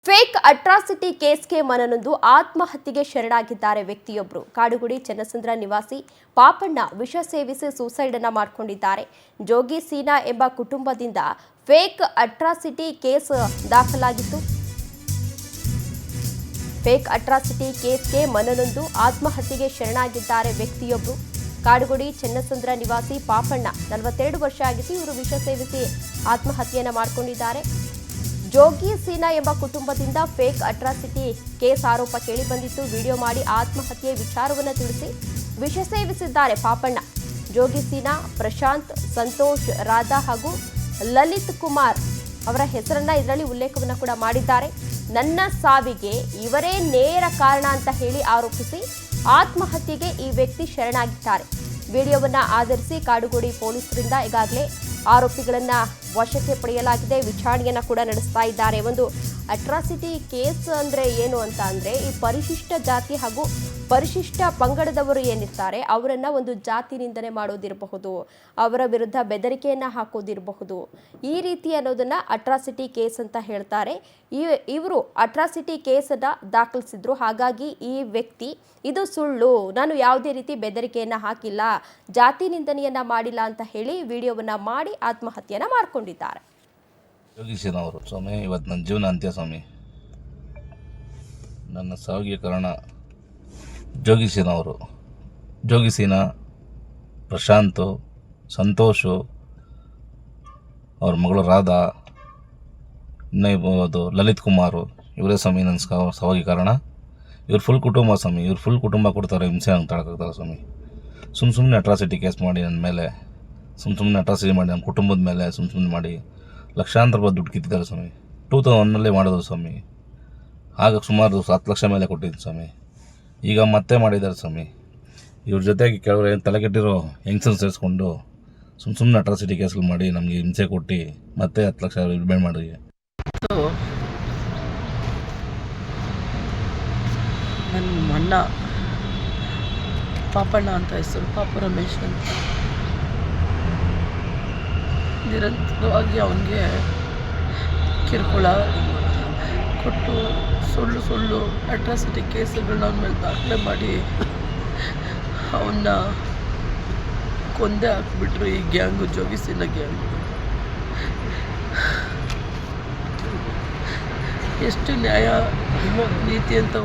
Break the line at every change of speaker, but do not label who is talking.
Fake atrocity ಕೇಸ್ಗೆ ಮನನೊಂದು ಆತ್ಮಹತ್ಯೆಗೆ ಶರಣಾಗಿದ್ದಾರೆ ವ್ಯಕ್ತಿಯೊಬ್ಬರು. ಕಾಡುಗುಡಿ ಚನ್ನಸಂದ್ರ ನಿವಾಸಿ ಪಾಪಣ್ಣ ವಿಷ ಸೇವಿಸಿ ಸೂಸೈಡ್ ಅನ್ನ ಮಾಡಿಕೊಂಡಿದ್ದಾರೆ. ಜೋಗಿ ಸೀನಾ ಎಂಬ ಕುಟುಂಬದಿಂದ ಫೇಕ್ ಅಟ್ರಾಸಿಟಿ ಕೇಸ್ ದಾಖಲಾಗಿತ್ತು. ಫೇಕ್ ಅಟ್ರಾಸಿಟಿ ಕೇಸ್ಗೆ ಮನನೊಂದು ಆತ್ಮಹತ್ಯೆಗೆ ಶರಣಾಗಿದ್ದಾರೆ ವ್ಯಕ್ತಿಯೊಬ್ಬರು. ಕಾಡುಗುಡಿ ಚನ್ನಸಂದ್ರ ನಿವಾಸಿ ಪಾಪಣ್ಣ 42 ವರ್ಷ ಆಗಿದ್ದು ಇವರು ವಿಷ ಸೇವಿಸಿ ಆತ್ಮಹತ್ಯೆಯನ್ನ ಮಾಡಿಕೊಂಡಿದ್ದಾರೆ. ಜೋಗಿ ಸೀನಾ ಎಂಬ ಕುಟುಂಬದಿಂದ ಫೇಕ್ ಅಟ್ರಾಸಿಟಿ ಕೇಸ್ ಆರೋಪ ಕೇಳಿ ಬಂದಿತ್ತು. ವಿಡಿಯೋ ಮಾಡಿ ಆತ್ಮಹತ್ಯೆ ವಿಚಾರವನ್ನು ತಿಳಿಸಿ ವಿಷ ಸೇವಿಸಿದ್ದಾರೆ ಪಾಪಣ್ಣ. ಜೋಗಿ ಸೀನಾ, ಪ್ರಶಾಂತ್, ಸಂತೋಷ್, ರಾಧಾ ಹಾಗೂ ಲಲಿತ್ ಕುಮಾರ್ ಅವರ ಹೆಸರನ್ನ ಇದರಲ್ಲಿ ಉಲ್ಲೇಖವನ್ನು ಕೂಡ ಮಾಡಿದ್ದಾರೆ. ನನ್ನ ಸಾವಿಗೆ ಇವರೇ ನೇರ ಕಾರಣ ಅಂತ ಹೇಳಿ ಆರೋಪಿಸಿ ಆತ್ಮಹತ್ಯೆಗೆ ಈ ವ್ಯಕ್ತಿ ಶರಣಾಗಿದ್ದಾರೆ. ವಿಡಿಯೋವನ್ನ ಆಧರಿಸಿ ಕಾಡುಗೋಡಿ ಪೊಲೀಸರಿಂದ ಈಗಾಗಲೇ ಆರೋಪಿಗಳನ್ನ ವಶಕ್ಕೆ ಪಡೆಯಲಾಗಿದೆ. ವಿಚಾರಣೆಯನ್ನ ಕೂಡ ನಡೆಸ್ತಾ ಇದ್ದಾರೆ. ಒಂದು ಅಟ್ರಾಸಿಟಿ ಕೇಸ್ ಅಂದ್ರೆ ಏನು ಅಂತ ಅಂದ್ರೆ ಈ ಪರಿಶಿಷ್ಟ ಜಾತಿ ಹಾಗೂ ಪರಿಶಿಷ್ಟ ಪಂಗಡದವರು ಏನಿರ್ತಾರೆ ಅವರನ್ನ ಒಂದು ಜಾತಿ ನಿಂದನೆ ಮಾಡೋದಿರಬಹುದು, ಅವರ ವಿರುದ್ಧ ಬೆದರಿಕೆಯನ್ನ ಹಾಕೋದಿರಬಹುದು. ಈ ರೀತಿ ಅನ್ನೋದನ್ನ ಅಟ್ರಾಸಿಟಿ ಕೇಸ್ ಅಂತ ಹೇಳ್ತಾರೆ. ಇವರು ಅಟ್ರಾಸಿಟಿ ಕೇಸನ್ನ ದಾಖಲಿಸಿದ್ರು. ಹಾಗಾಗಿ ಈ ವ್ಯಕ್ತಿ ಇದು ಸುಳ್ಳು, ನಾನು ಯಾವುದೇ ರೀತಿ ಬೆದರಿಕೆಯನ್ನ ಹಾಕಿಲ್ಲ, ಜಾತಿ ನಿಂದನೆಯನ್ನ ಮಾಡಿಲ್ಲ ಅಂತ ಹೇಳಿ ವಿಡಿಯೋವನ್ನ ಮಾಡಿ ಆತ್ಮಹತ್ಯೆಯನ್ನ ಮಾಡ್ಕೊಂಡಿದ್ದಾರೆ.
ಜೋಗಿ ಸೀನಾ ಅವರು, ಸ್ವಾಮಿ ಇವತ್ತು ನನ್ನ ಜೀವನ ಅಂತ್ಯ ಸ್ವಾಮಿ. ನನ್ನ ಸಾವಿಗೆ ಕಾರಣ ಜೋಗಿ ಸೀನಾ ಅವರು. ಜೋಗಿ ಸೀನಾ, ಪ್ರಶಾಂತು, ಸಂತೋಷು, ಅವ್ರ ಮಗಳು ರಾಧಾ, ಇನ್ನೂ ಲಲಿತ್ ಕುಮಾರು, ಇವರೇ ಸ್ವಾಮಿ ನನ್ನ ಸಾವಿಗೆ ಕಾರಣ. ಇವ್ರು ಫುಲ್ ಕುಟುಂಬ ಸ್ವಾಮಿ. ಇವ್ರು ಫುಲ್ ಕುಟುಂಬ ಕೊಡ್ತಾರೆ, ಹಿಂಸೆ ಅಂತ ತಗೊಳ್ತಾರೆ ಸ್ವಾಮಿ. ಸುಮ್ಮನೆ ಅಟ್ರಾಸಿಟಿ ಕೇಸ್ ಮಾಡಿ ನನ್ನ ಮೇಲೆ, ಸುಮ್ಮನೆ ಅಟ್ರಾಸಿಟಿ ಮಾಡಿ ನನ್ನ ಕುಟುಂಬದ ಮೇಲೆ ಸುಮ್ಮನೆ ಮಾಡಿ ಲಕ್ಷಾಂತರ ರೂಪಾಯಿ ದುಡ್ಡು ಕಿತ್ತಿದ್ದಾರೆ ಸ್ವಾಮಿ. 2001 ಮಾಡೋದು ಸ್ವಾಮಿ. ಆಗ ಸುಮಾರು 7 ಲಕ್ಷ ಮೇಲೆ ಕೊಟ್ಟಿದ್ದು ಸ್ವಾಮಿ. ಈಗ ಮತ್ತೆ ಮಾಡಿದ್ದಾರೆ ಸ್ವಾಮಿ. ಇವ್ರ ಜೊತೆಗೆ ಕೆಲವರು ಏನು ತಲೆಕೆಟ್ಟಿರೋ ಹೆಂಗಸರು ಸೇರಿಸ್ಕೊಂಡು ಸುಮ್ಮನೆ ಅಟ್ರಾಸಿಟಿ ಕೇಸ್ಗಳು ಮಾಡಿ ನಮಗೆ ಹಿಂಸೆ ಕೊಟ್ಟು ಮತ್ತೆ 10 ಲಕ್ಷ ರಿಬೇಟ್ ಮಾಡಿ.
ನನ್ನ ಅಣ್ಣ ಪಾಪಣ್ಣ ಅಂತ ಹೆಸರು, ಪಾಪ ರಮೇಶ್ ಅಂತ. ನಿರಂತರವಾಗಿ ಅವನಿಗೆ ಕಿರುಕುಳ ಕೊಟ್ಟು ಸುಳ್ಳು ಅಟ್ರಾಸಿಟಿ ಕೇಸುಗಳನ್ನ ಅವನ ಮೇಲೆ ದಾಖಲೆ ಮಾಡಿ ಅವನ್ನ ಕೊಂದೇ ಹಾಕ್ಬಿಟ್ರು ಈ ಗ್ಯಾಂಗು, ಜೋಗಿ ಸೀನಾ ಗ್ಯಾಂಗು. ಎಷ್ಟು ನ್ಯಾಯ ನೀತಿ ಅಂತ